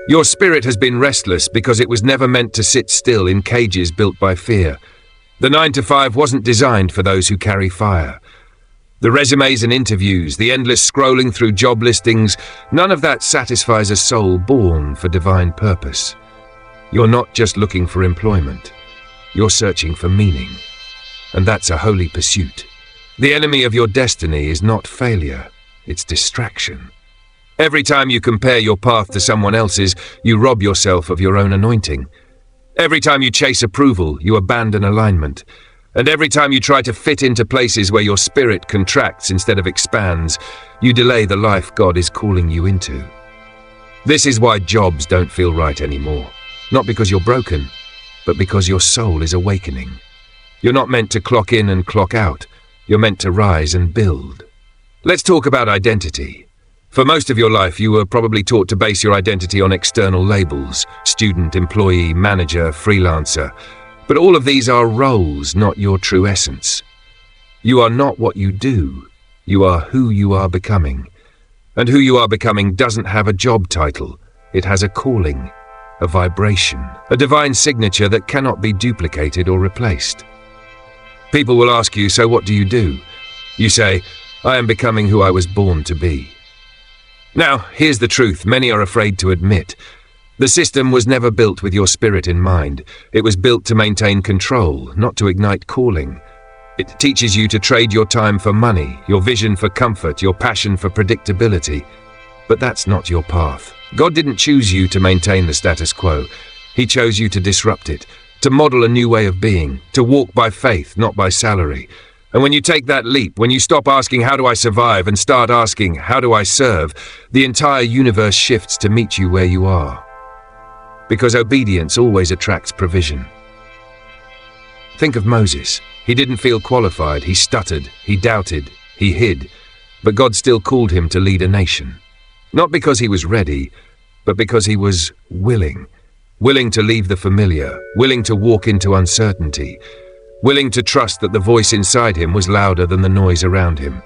Your spirit has been restless because it was never meant to sit still in cages built by fear. The 9-to-5 wasn't designed for those who carry fire. The resumes and interviews, the endless scrolling through job listings, none of that satisfies a soul born for divine purpose. You're not just looking for employment. You're searching for meaning. And that's a holy pursuit. The enemy of your destiny is not failure, it's distraction. Every time you compare your path to someone else's, you rob yourself of your own anointing. Every time you chase approval, you abandon alignment. And every time you try to fit into places where your spirit contracts instead of expands, you delay the life God is calling you into. This is why jobs don't feel right anymore. Not because you're broken, but because your soul is awakening. You're not meant to clock in and clock out. You're meant to rise and build. Let's talk about identity. For most of your life, you were probably taught to base your identity on external labels: student, employee, manager, freelancer. But all of these are roles, not your true essence. You are not what you do. You are who you are becoming. And who you are becoming doesn't have a job title. It has a calling, a vibration, a divine signature that cannot be duplicated or replaced. People will ask you, so what do you do? You say, I am becoming who I was born to be. Now, here's the truth many are afraid to admit. The system was never built with your spirit in mind. It was built to maintain control, not to ignite calling. It teaches you to trade your time for money, your vision for comfort, your passion for predictability. But that's not your path. God didn't choose you to maintain the status quo. He chose you to disrupt it, to model a new way of being, to walk by faith, not by salary. And when you take that leap, when you stop asking, how do I survive, and start asking, how do I serve, the entire universe shifts to meet you where you are. Because obedience always attracts provision. Think of Moses. He didn't feel qualified. He stuttered. He doubted. He hid. But God still called him to lead a nation. Not because he was ready, but because he was willing. Willing to leave the familiar. Willing to walk into uncertainty. Willing to trust that the voice inside him was louder than the noise around him.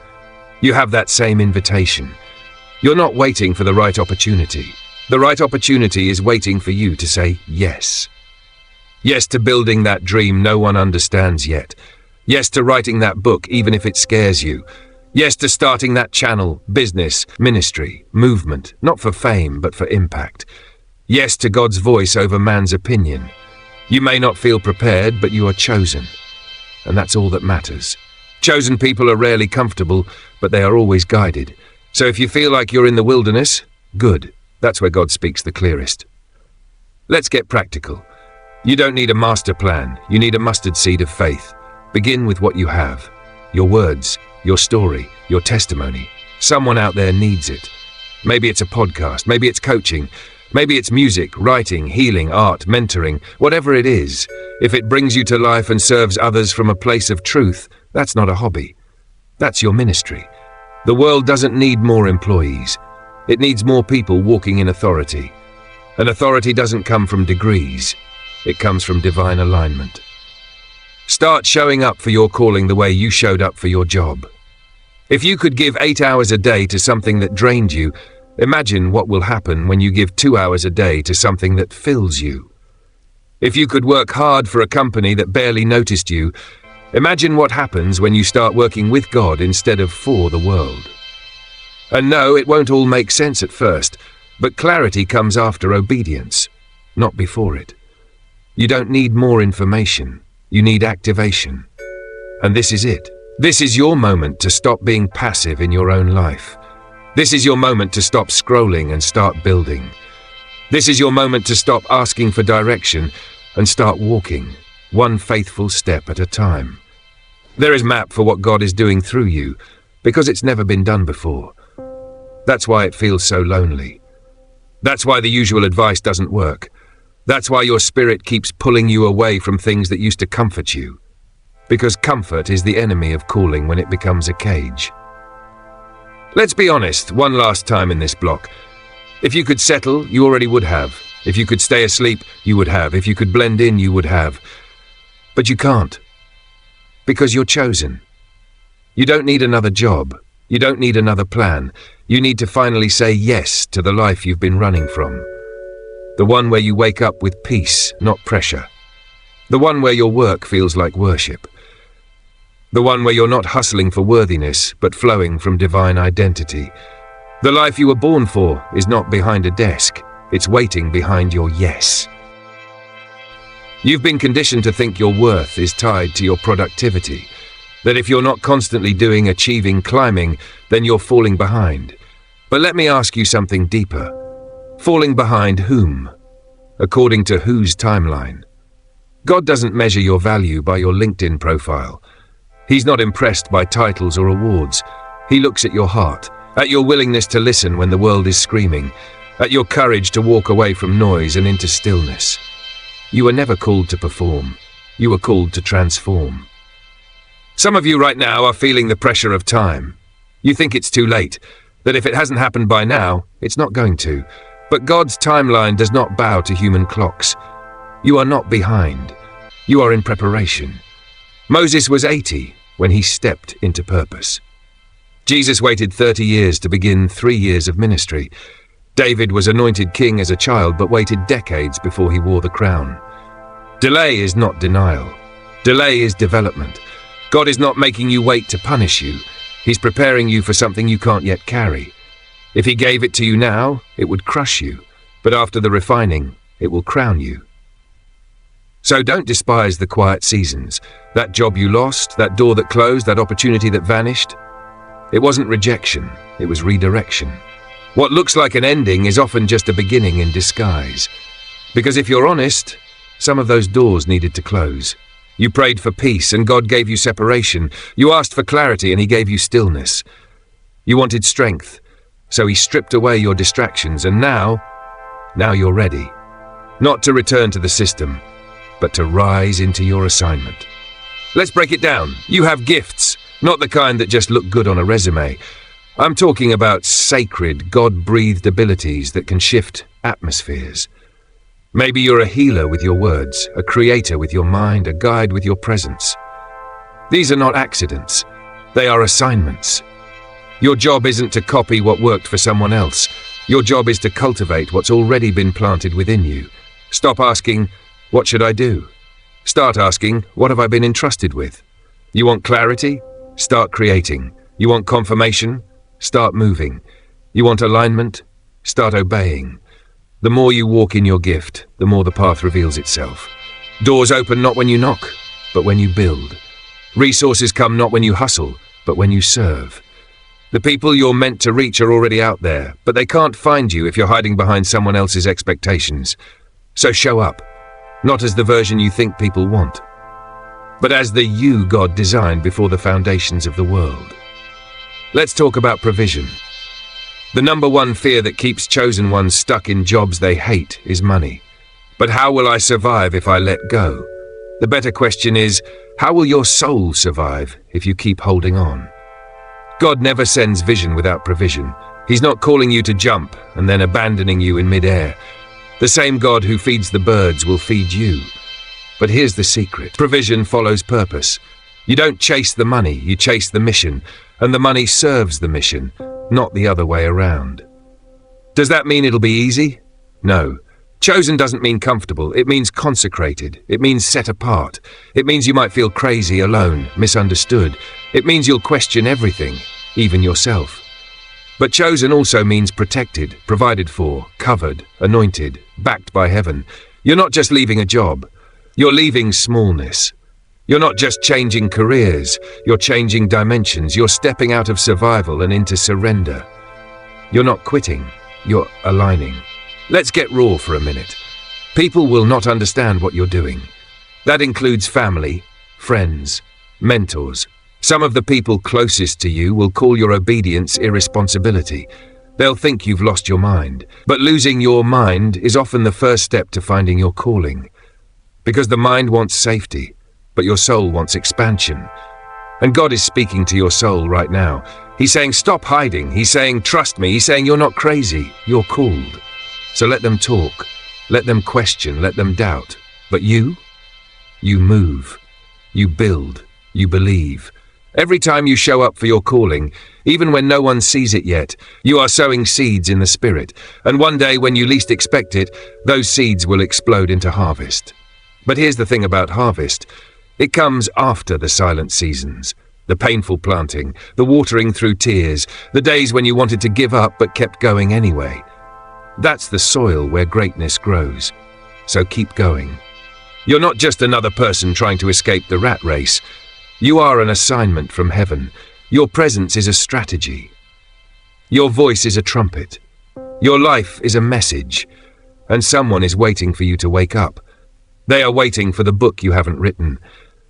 You have that same invitation. You're not waiting for the right opportunity. The right opportunity is waiting for you to say yes. Yes to building that dream no one understands yet. Yes to writing that book even if it scares you. Yes to starting that channel, business, ministry, movement, not for fame but for impact. Yes to God's voice over man's opinion. You may not feel prepared, but you are chosen. And that's all that matters. Chosen people are rarely comfortable, but they are always guided. So if you feel like you're in the wilderness, good. That's where God speaks the clearest. Let's get practical. You don't need a master plan. You need a mustard seed of faith. Begin with what you have. Your words, your story, your testimony. Someone out there needs it. Maybe it's a podcast. Maybe it's coaching. Maybe it's music, writing, healing, art, mentoring. Whatever it is, if it brings you to life and serves others from a place of truth, that's not a hobby. That's your ministry. The world doesn't need more employees. It needs more people walking in authority. And authority doesn't come from degrees. It comes from divine alignment. Start showing up for your calling the way you showed up for your job. If you could give 8 hours a day to something that drained you, imagine what will happen when you give 2 hours a day to something that fills you. If you could work hard for a company that barely noticed you, imagine what happens when you start working with God instead of for the world. And no, it won't all make sense at first, but clarity comes after obedience, not before it. You don't need more information, you need activation. And this is it. This is your moment to stop being passive in your own life. This is your moment to stop scrolling and start building. This is your moment to stop asking for direction and start walking, one faithful step at a time. There is a map for what God is doing through you, because it's never been done before. That's why it feels so lonely. That's why the usual advice doesn't work. That's why your spirit keeps pulling you away from things that used to comfort you. Because comfort is the enemy of calling when it becomes a cage. Let's be honest, one last time in this block. If you could settle, you already would have. If you could stay asleep, you would have. If you could blend in, you would have. But you can't. Because you're chosen. You don't need another job. You don't need another plan. You need to finally say yes to the life you've been running from. The one where you wake up with peace, not pressure. The one where your work feels like worship. The one where you're not hustling for worthiness, but flowing from divine identity. The life you were born for is not behind a desk. It's waiting behind your yes. You've been conditioned to think your worth is tied to your productivity. That if you're not constantly doing, achieving, climbing, then you're falling behind. But let me ask you something deeper. Falling behind whom? According to whose timeline? God doesn't measure your value by your LinkedIn profile. He's not impressed by titles or awards. He looks at your heart, at your willingness to listen when the world is screaming, at your courage to walk away from noise and into stillness. You were never called to perform. You were called to transform. Some of you right now are feeling the pressure of time. You think it's too late, that if it hasn't happened by now, it's not going to. But God's timeline does not bow to human clocks. You are not behind. You are in preparation. Moses was 80 when he stepped into purpose. Jesus waited 30 years to begin 3 years of ministry. David was anointed king as a child but waited decades before he wore the crown. Delay is not denial. Delay is development. God is not making you wait to punish you. He's preparing you for something you can't yet carry. If he gave it to you now, it would crush you. But after the refining, it will crown you. So don't despise the quiet seasons. That job you lost, that door that closed, that opportunity that vanished. It wasn't rejection, it was redirection. What looks like an ending is often just a beginning in disguise. Because if you're honest, some of those doors needed to close. You prayed for peace and God gave you separation. You asked for clarity and he gave you stillness. You wanted strength, so he stripped away your distractions and now you're ready. Not to return to the system, but to rise into your assignment. Let's break it down. You have gifts, not the kind that just look good on a resume. I'm talking about sacred, God-breathed abilities that can shift atmospheres. Maybe you're a healer with your words, a creator with your mind, a guide with your presence. These are not accidents. They are assignments. Your job isn't to copy what worked for someone else. Your job is to cultivate what's already been planted within you. Stop asking, what should I do? Start asking, what have I been entrusted with? You want clarity? Start creating. You want confirmation? Start moving. You want alignment? Start obeying. The more you walk in your gift, the more the path reveals itself. Doors open not when you knock, but when you build. Resources come not when you hustle, but when you serve. The people you're meant to reach are already out there, but they can't find you if you're hiding behind someone else's expectations. So show up, not as the version you think people want, but as the you God designed before the foundations of the world. Let's talk about provision. The number one fear that keeps chosen ones stuck in jobs they hate is money. But how will I survive if I let go? The better question is, how will your soul survive if you keep holding on? God never sends vision without provision. He's not calling you to jump and then abandoning you in midair. The same God who feeds the birds will feed you. But here's the secret. Provision follows purpose. You don't chase the money, you chase the mission. And the money serves the mission, not the other way around. Does that mean it'll be easy? No. Chosen doesn't mean comfortable. It means consecrated. It means set apart. It means you might feel crazy, alone, misunderstood. It means you'll question everything, even yourself. But chosen also means protected, provided for, covered, anointed, backed by heaven. You're not just leaving a job. You're leaving smallness. You're not just changing careers. You're changing dimensions. You're stepping out of survival and into surrender. You're not quitting. You're aligning. Let's get raw for a minute. People will not understand what you're doing. That includes family, friends, mentors. Some of the people closest to you will call your obedience irresponsibility. They'll think you've lost your mind. But losing your mind is often the first step to finding your calling. Because the mind wants safety, but your soul wants expansion. And God is speaking to your soul right now. He's saying, stop hiding. He's saying, trust me. He's saying, you're not crazy. You're called. So let them talk. Let them question. Let them doubt. But you move. You build. You believe. Every time you show up for your calling, even when no one sees it yet, you are sowing seeds in the spirit, and one day when you least expect it, those seeds will explode into harvest. But here's the thing about harvest. It comes after the silent seasons, the painful planting, the watering through tears, the days when you wanted to give up but kept going anyway. That's the soil where greatness grows. So keep going. You're not just another person trying to escape the rat race. You are an assignment from heaven. Your presence is a strategy. Your voice is a trumpet. Your life is a message. And someone is waiting for you to wake up. They are waiting for the book you haven't written,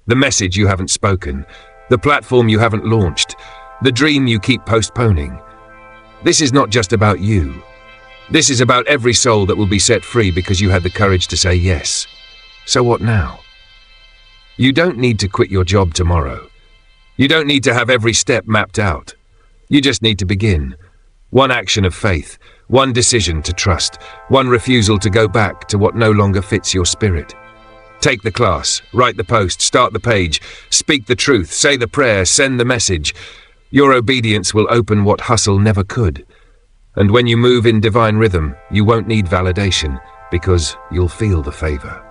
the message you haven't spoken, the platform you haven't launched, the dream you keep postponing. This is not just about you. This is about every soul that will be set free because you had the courage to say yes. So what now? You don't need to quit your job tomorrow. You don't need to have every step mapped out. You just need to begin. One action of faith, one decision to trust, one refusal to go back to what no longer fits your spirit. Take the class, write the post, start the page, speak the truth, say the prayer, send the message. Your obedience will open what hustle never could. And when you move in divine rhythm, you won't need validation because you'll feel the favor.